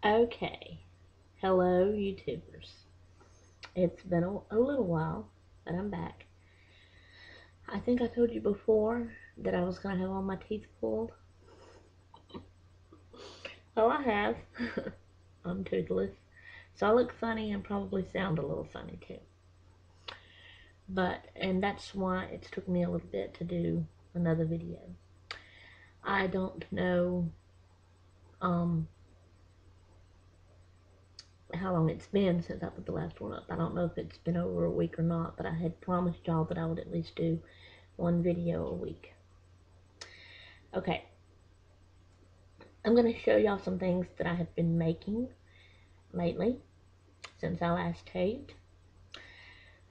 Okay, hello YouTubers. It's been a little while, but I'm back. I think I told you before that I was going to have all my teeth pulled. Well, I have. I'm toothless. So I look funny and probably sound a little funny too. And that's why it's took me a little bit to do another video. I don't know um, how long it's been since I put the last one up. I don't know if it's been over a week or not, but I had promised y'all that I would at least do one video a week. Okay, I'm going to show y'all some things that I have been making lately since I last taped.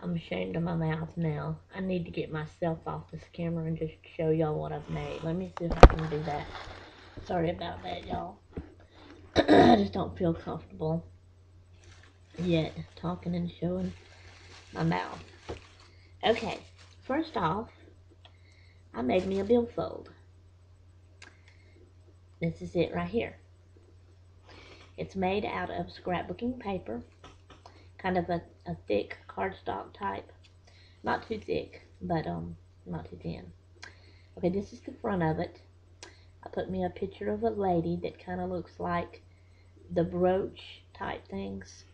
I'm ashamed of my mouth now. I need to get myself off this camera and just show y'all what I've made. Let me see if I can do that. Sorry about that, y'all. I just don't feel comfortable yet talking and showing my mouth. Okay, first off, I made me a billfold. This is it right here. It's made out of scrapbooking paper, kind of a thick cardstock type. Not too thick, but not too thin. Okay, this is the front of it. I put me a picture of a lady that kind of looks like the brooch type things.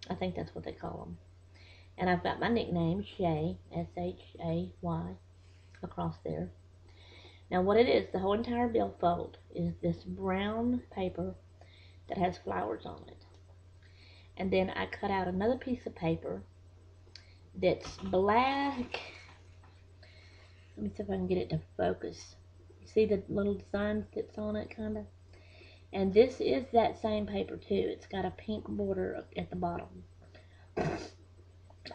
I think that's what they call them. And I've got my nickname, Shay, S-H-A-Y, across there. Now what it is, the whole entire billfold is this brown paper that has flowers on it. And then I cut out another piece of paper that's black. Let me see if I can get it to focus. See the little design that's on it, kind of? And this is that same paper, too. It's got a pink border at the bottom.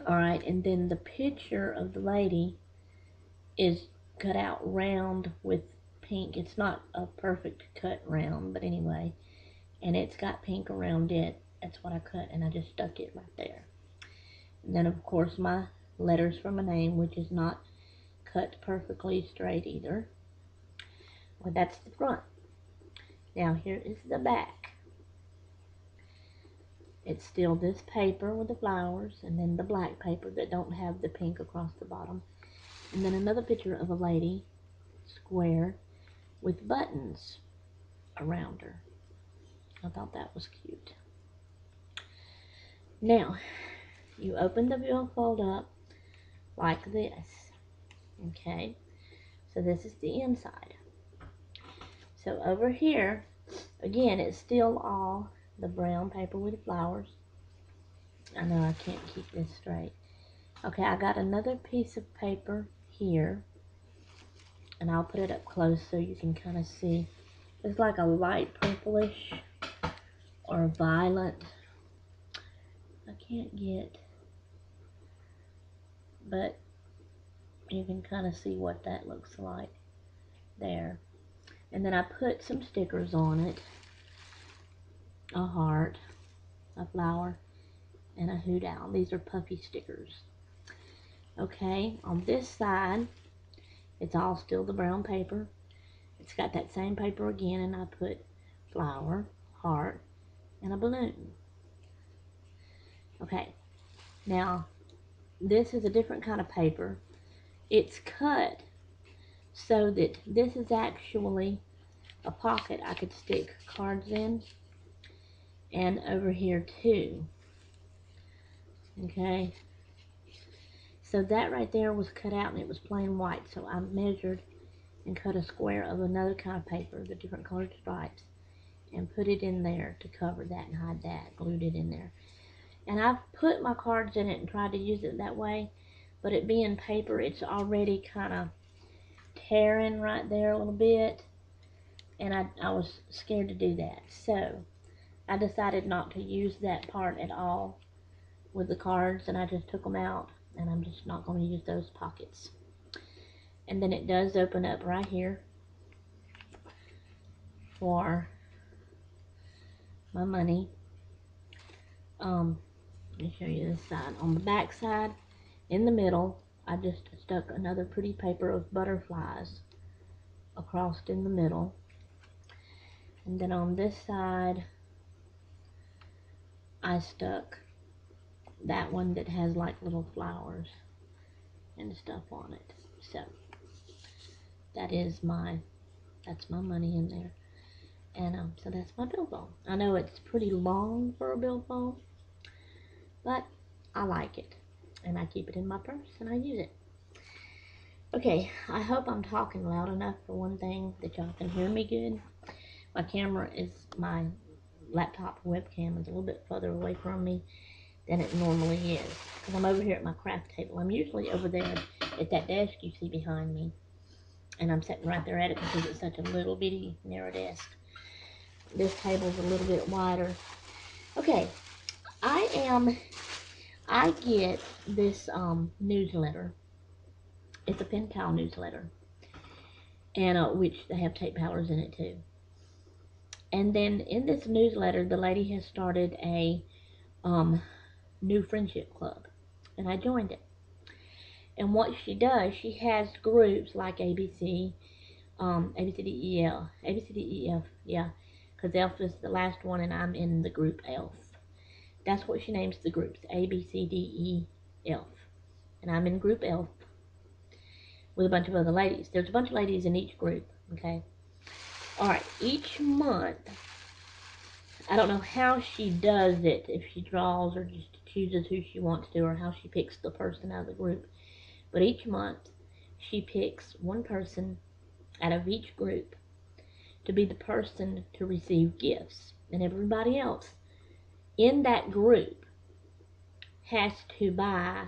Alright, and then the picture of the lady is cut out round with pink. It's not a perfect cut round, but anyway. And it's got pink around it. That's what I cut, and I just stuck it right there. And then, of course, my letters for my name, which is not cut perfectly straight either. Well, that's the front. Now, here is the back. It's still this paper with the flowers, and then the black paper that don't have the pink across the bottom. And then another picture of a lady, square, with buttons around her. I thought that was cute. Now, you open the billfold up like this. Okay, so this is the inside. So over here, again, it's still all the brown paper with the flowers. I know I can't keep this straight. Okay, I got another piece of paper here, and I'll put it up close so you can kind of see. It's like a light purplish or violet. I can't get, but you can kind of see what that looks like there. And then I put some stickers on it. A heart, a flower, and a hoot owl. These are puffy stickers. Okay, on this side, it's all still the brown paper. It's got that same paper again, and I put flower, heart, and a balloon. Okay, now this is a different kind of paper. It's cut so that this is actually a pocket I could stick cards in, and over here too. Okay, so that right there was cut out and it was plain white, so I measured and cut a square of another kind of paper, the different colored stripes, and put it in there to cover that and hide that, glued it in there. And I've put my cards in it and tried to use it that way, but it being paper, it's already kind of tearing right there a little bit, and I was scared to do that. So I decided not to use that part at all with the cards, and I just took them out, and I'm just not going to use those pockets. And then it does open up right here for my money. Let me show you this side. On the back side, in the middle, I just stuck another pretty paper of butterflies across in the middle. And then on this side, I stuck that one that has like little flowers and stuff on it. So that's my money in there. And so that's my billfold. I know it's pretty long for a billfold, but I like it. And I keep it in my purse and I use it. Okay, I hope I'm talking loud enough for one thing that y'all can hear me good. My laptop webcam is a little bit further away from me than it normally is. Because I'm over here at my craft table. I'm usually over there at that desk you see behind me. And I'm sitting right there at it because it's such a little bitty narrow desk. This table's a little bit wider. Okay, I get this newsletter. It's a pen pal newsletter. And which they have tape powers in it too. And then in this newsletter, the lady has started a new friendship club. And I joined it. And what she does, she has groups like ABC, ABCDEF, yeah, because ELF is the last one and I'm in the group ELF. That's what she names the groups, ABCDEF. And I'm in group ELF with a bunch of other ladies. There's a bunch of ladies in each group, okay? Alright, each month, I don't know how she does it, if she draws or just chooses who she wants to, or how she picks the person out of the group. But each month, she picks one person out of each group to be the person to receive gifts. And everybody else in that group has to buy,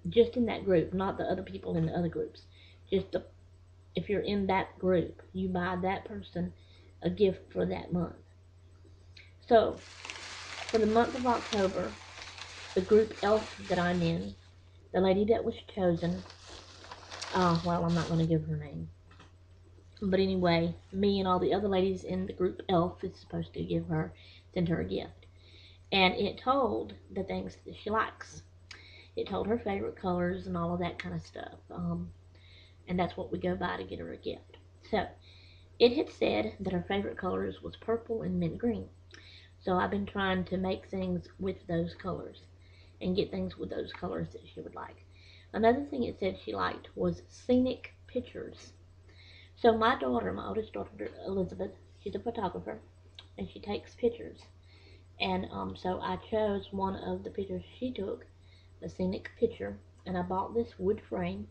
just in that group, not the other people in the other groups. If you're in that group, you buy that person a gift for that month. So, for the month of October, the group ELF that I'm in, the lady that was chosen, well, I'm not going to give her name. But anyway, me and all the other ladies in the group ELF is supposed to send her a gift. And it told the things that she likes. It told her favorite colors and all of that kind of stuff. And that's what we go by to get her a gift. So, it had said that her favorite colors was purple and mint green. So I've been trying to make things with those colors and get things with those colors that she would like. Another thing it said she liked was scenic pictures. So my oldest daughter, Elizabeth, she's a photographer, and she takes pictures. And so I chose one of the pictures she took, a scenic picture, and I bought this wood frame,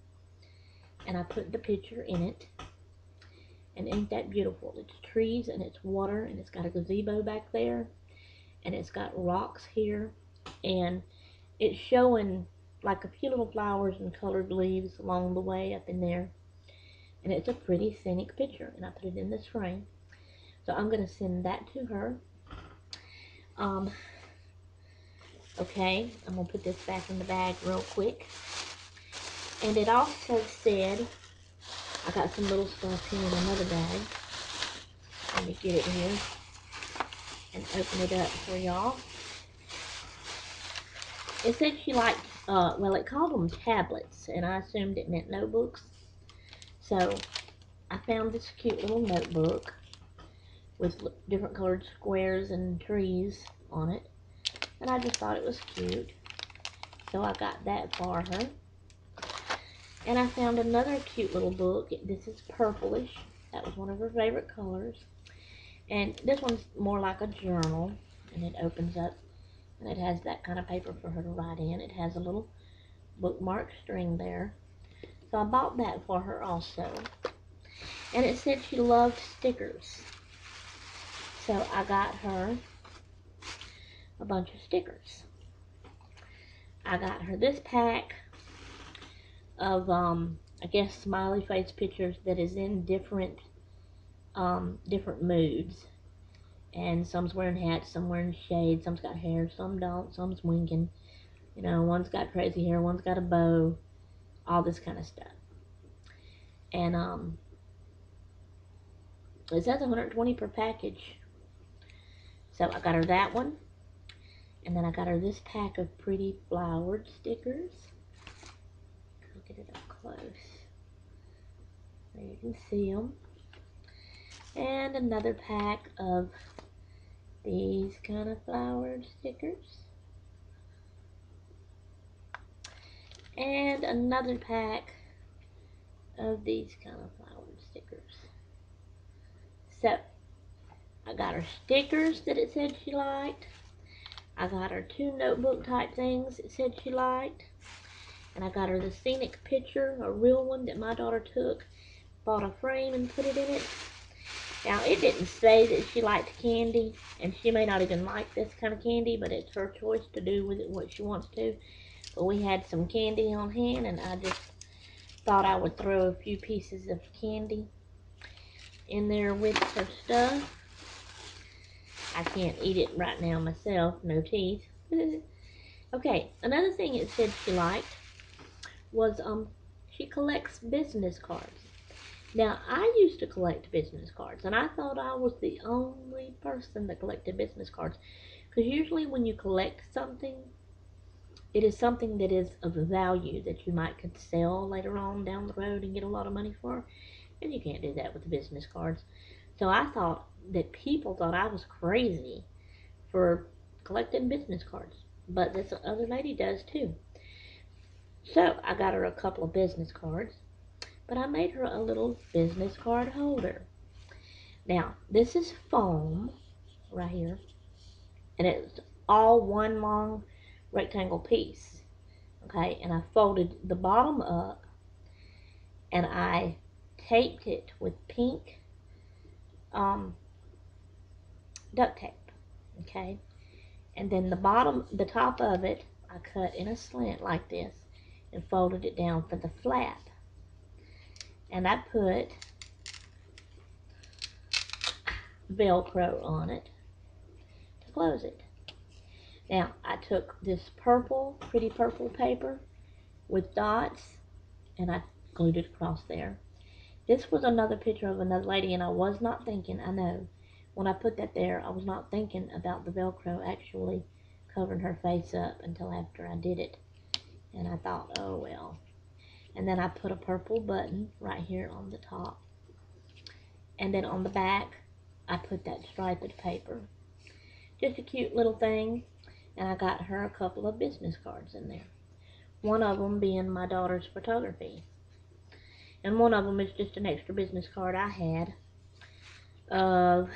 and I put the picture in it. And ain't that beautiful? It's trees and it's water, and it's got a gazebo back there, and it's got rocks here, and it's showing like a few little flowers and colored leaves along the way up in there. And it's a pretty scenic picture, and I put it in this frame. So I'm going to send that to her. Okay, I'm going to put this back in the bag real quick. And it also said, I got some little stuff here in another bag. Let me get it here and open it up for y'all. It said she liked, well, it called them tablets, and I assumed it meant notebooks. So I found this cute little notebook with different colored squares and trees on it, and I just thought it was cute. So I got that for her. And I found another cute little book. This is purplish. That was one of her favorite colors. And this one's more like a journal, and it opens up, and it has that kind of paper for her to write in. It has a little bookmark string there. So I bought that for her also. And it said she loved stickers. So I got her a bunch of stickers. I got her this pack of, I guess, smiley face pictures that is in different moods. And some's wearing hats, some wearing shades, some's got hair, some don't, some's winking. You know, one's got crazy hair, one's got a bow, all this kind of stuff. And it says 120 per package. So I got her that one. And then I got her this pack of pretty flowered stickers. I'll get it up close. There you can see them. And another pack of these kind of flowered stickers. And another pack of these kind of flowered stickers. So, I got her stickers that it said she liked. I got her 2 notebook type things it said she liked. And I got her the scenic picture, a real one that my daughter took. Bought a frame and put it in it. Now, it didn't say that she liked candy, and she may not even like this kind of candy, but it's her choice to do with it what she wants to. But we had some candy on hand, and I just thought I would throw a few pieces of candy in there with her stuff. I can't eat it right now myself, no teeth. Okay, another thing it said she liked was she collects business cards. Now, I used to collect business cards, and I thought I was the only person that collected business cards. Because usually when you collect something, it is something that is of value that you might could sell later on down the road and get a lot of money for. And you can't do that with the business cards. So I thought that people thought I was crazy for collecting business cards. But this other lady does too. So I got her a couple of business cards. But I made her a little business card holder. Now, this is foam right here. And it's all one long rectangle piece. Okay, and I folded the bottom up and I taped it with pink duct tape. Okay, and then the top of it, I cut in a slant like this and folded it down for the flap. And I put Velcro on it to close it. Now, I took this pretty purple paper with dots, and I glued it across there. This was another picture of another lady, and I was not thinking, I know, when I put that there, I was not thinking about the Velcro actually covering her face up until after I did it. And I thought, oh well. And then I put a purple button right here on the top. And then on the back, I put that striped paper. Just a cute little thing. And I got her a couple of business cards in there. One of them being my daughter's photography. And one of them is just an extra business card I had of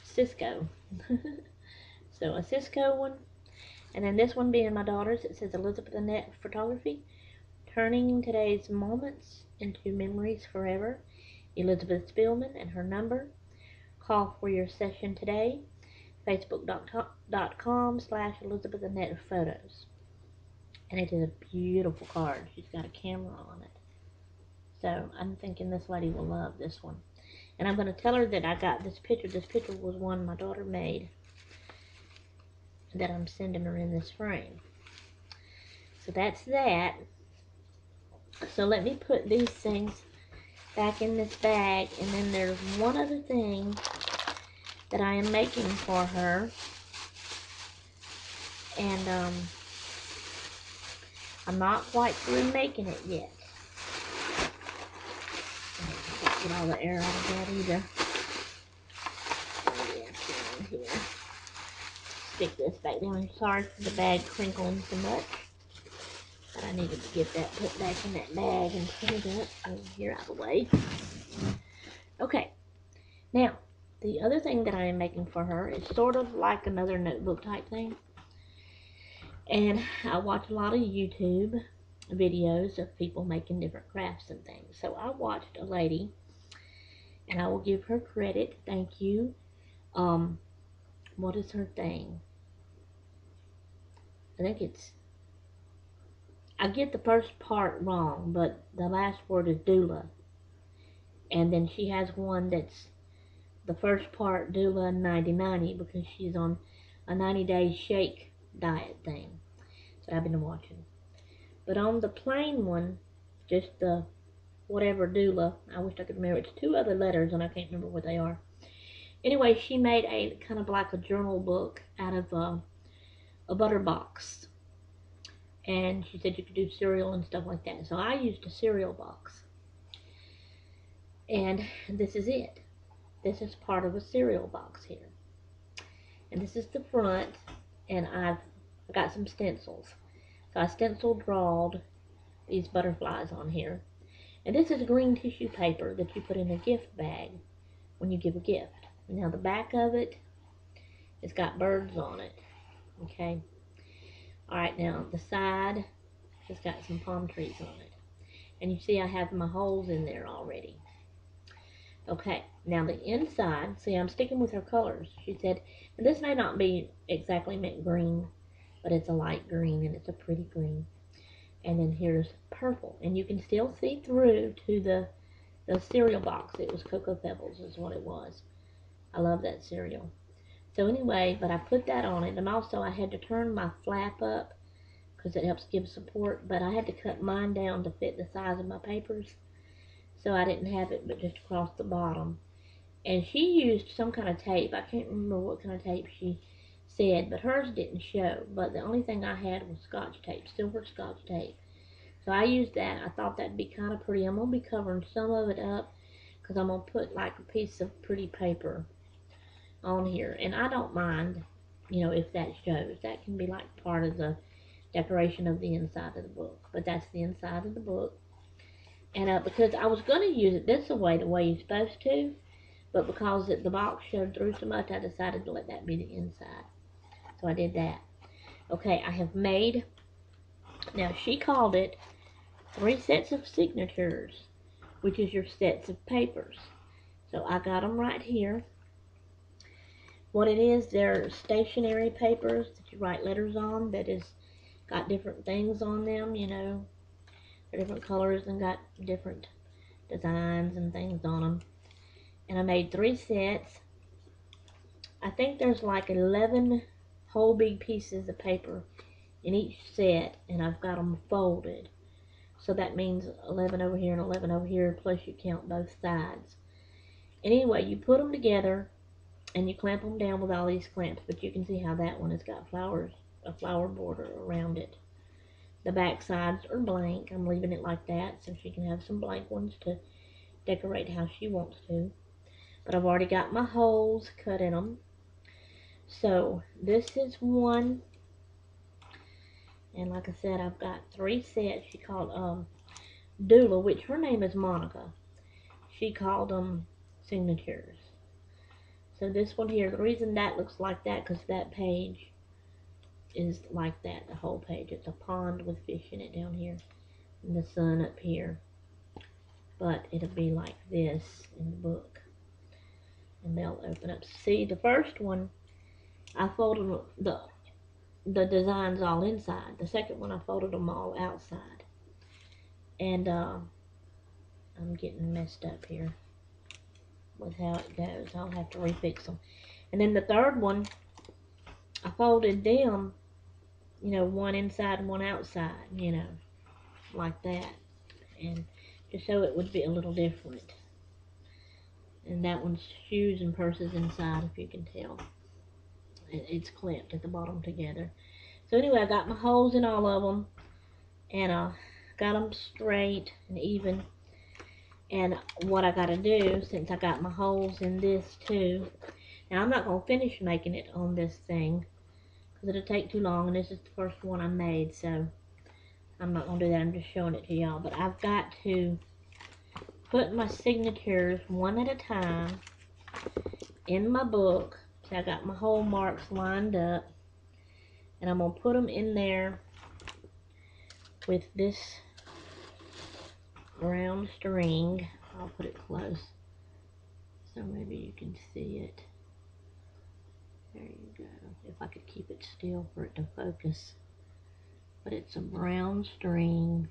Cisco. So a Cisco one. And then this one being my daughter's, it says Elizabeth Annette Photography. Turning today's moments into memories forever. Elizabeth Spillman and her number. Call for your session today. Facebook.com/Elizabeth Annette Photos. And it is a beautiful card. She's got a camera on it. So I'm thinking this lady will love this one. And I'm going to tell her that I got this picture. This picture was one my daughter made that I'm sending her in this frame. So that's that. So let me put these things back in this bag. And then there's one other thing that I am making for her. And I'm not quite through making it yet. Get all the air out of that either. Here. Stick this back down. Sorry for the bag crinkling so much. But I needed to get that put back in that bag and put it up over here out of the way. Okay. Now, the other thing that I am making for her is sort of like another notebook type thing. And I watch a lot of YouTube videos of people making different crafts and things. So I watched a lady, and I will give her credit. Thank you. What is her thing? I think it's, I get the first part wrong, but the last word is doula. And then she has one that's the first part doula 90-90 because she's on a 90-day shake diet thing. So I've been watching. But on the plain one, just the whatever doula, I wish I could remember. It's 2 other letters and I can't remember what they are. Anyway, she made a kind of like a journal book out of a butter box. And she said you could do cereal and stuff like that. So I used a cereal box. And this is it. This is part of a cereal box here. And this is the front, and I got some stencils. So I stencil drawed these butterflies on here. And this is green tissue paper that you put in a gift bag when you give a gift. Now the back of it, it's got birds on it. Okay. Alright, now the side has got some palm trees on it. And you see I have my holes in there already. Okay, now the inside, see I'm sticking with her colors. She said, and this may not be exactly mint green, but it's a light green and it's a pretty green. And then here's purple. And you can still see through to the cereal box. It was Cocoa Pebbles is what it was. I love that cereal. So anyway, but I put that on it. And also I had to turn my flap up because it helps give support. But I had to cut mine down to fit the size of my papers. So I didn't have it but just across the bottom. And she used some kind of tape. I can't remember what kind of tape she said, but hers didn't show. But the only thing I had was Scotch tape, silver Scotch tape. So I used that. I thought that'd be kind of pretty. I'm going to be covering some of it up because I'm going to put like a piece of pretty paper on here. And I don't mind, you know, if that shows. That can be like part of the decoration of the inside of the book. But that's the inside of the book. And because I was going to use it this way, the way you're supposed to, but because the box showed through so much, I decided to let that be the inside. So I did that. Okay, I have made, now she called it 3 sets of signatures, which is your sets of papers. So I got them right here. What it is, they're stationery papers that you write letters on that is got different things on them, you know. They're different colors and got different designs and things on them. And I made 3 sets. I think there's like 11 whole big pieces of paper in each set, and I've got them folded. So that means 11 over here and 11 over here, plus you count both sides. Anyway, you put them together and you clamp them down with all these clamps, but you can see how that one has got flowers, a flower border around it. The back sides are blank. I'm leaving it like that so she can have some blank ones to decorate how she wants to. But I've already got my holes cut in them. So this is one. And like I said, I've got 3 sets. She called Dula, which her name is Monica. She called them signatures. So this one here, the reason that looks like that, because that page is like that, the whole page. It's a pond with fish in it down here, and the sun up here. But it'll be like this in the book. And they'll open up. See, the first one, I folded the designs all inside. The second one, I folded them all outside. And I'm getting messed up here with how it goes. I'll have to refix them. And then the third one, I folded them, you know, one inside and one outside, you know, like that. And just so it would be a little different. And that one's shoes and purses inside, if you can tell. It's clamped at the bottom together. So anyway, I got my holes in all of them. And I got them straight and even. And what I got to do, since I got my holes in this too. Now, I'm not going to finish making it on this thing, because it'll take too long, and this is the first one I made, so I'm not going to do that. I'm just showing it to y'all. But I've got to put my signatures one at a time in my book. So I got my hole marks lined up, and I'm going to put them in there with this brown string. I'll put it close so maybe you can see it. There you go. If I could keep it still for it to focus. But it's a brown string.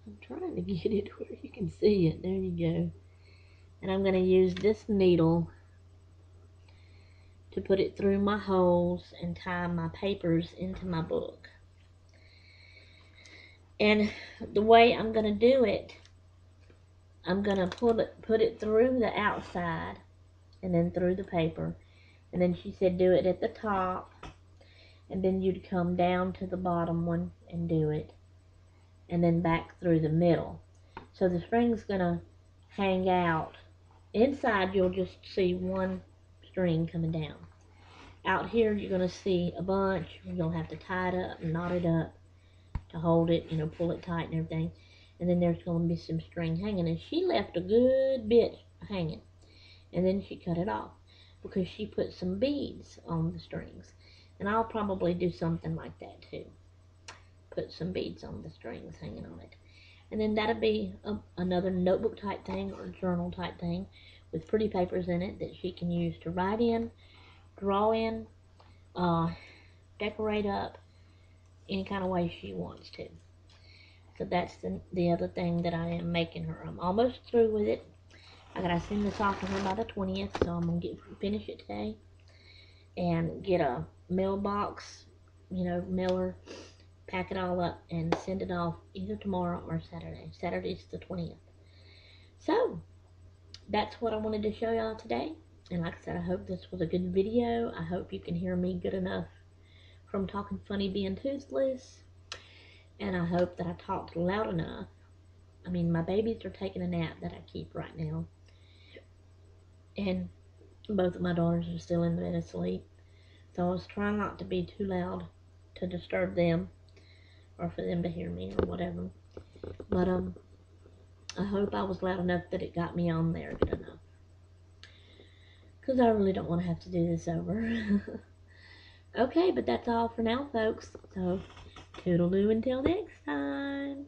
I'm trying to get it where you can see it. There you go. And I'm going to use this needle to put it through my holes and tie my papers into my book. And the way I'm going to do it, I'm going to put it through the outside and then through the paper. And then she said do it at the top, and then you'd come down to the bottom one and do it, and then back through the middle. So the string's going to hang out. Inside, you'll just see one string coming down. Out here, you're going to see a bunch. You'll have to tie it up and knot it up to hold it, you know, pull it tight and everything. And then there's going to be some string hanging. And she left a good bit hanging. And then she cut it off because she put some beads on the strings. And I'll probably do something like that too. Put some beads on the strings hanging on it. And then that'll be another notebook type thing or journal type thing with pretty papers in it that she can use to write in, draw in, decorate up any kind of way she wants to. So that's the other thing that I am making her. I'm almost through with it. I gotta send this off to her by the 20th, so I'm gonna finish it today and get a mailbox, you know, mailer, pack it all up and send it off either tomorrow or Saturday. Saturday's the 20th. So that's what I wanted to show y'all today. And like I said, I hope this was a good video. I hope you can hear me good enough from talking funny being toothless. And I hope that I talked loud enough. I mean, my babies are taking a nap that I keep right now. And both of my daughters are still in bed asleep. So I was trying not to be too loud to disturb them or for them to hear me or whatever. But I hope I was loud enough that it got me on there good enough. Because I really don't want to have to do this over. Okay, but that's all for now, folks. So, toodaloo until next time.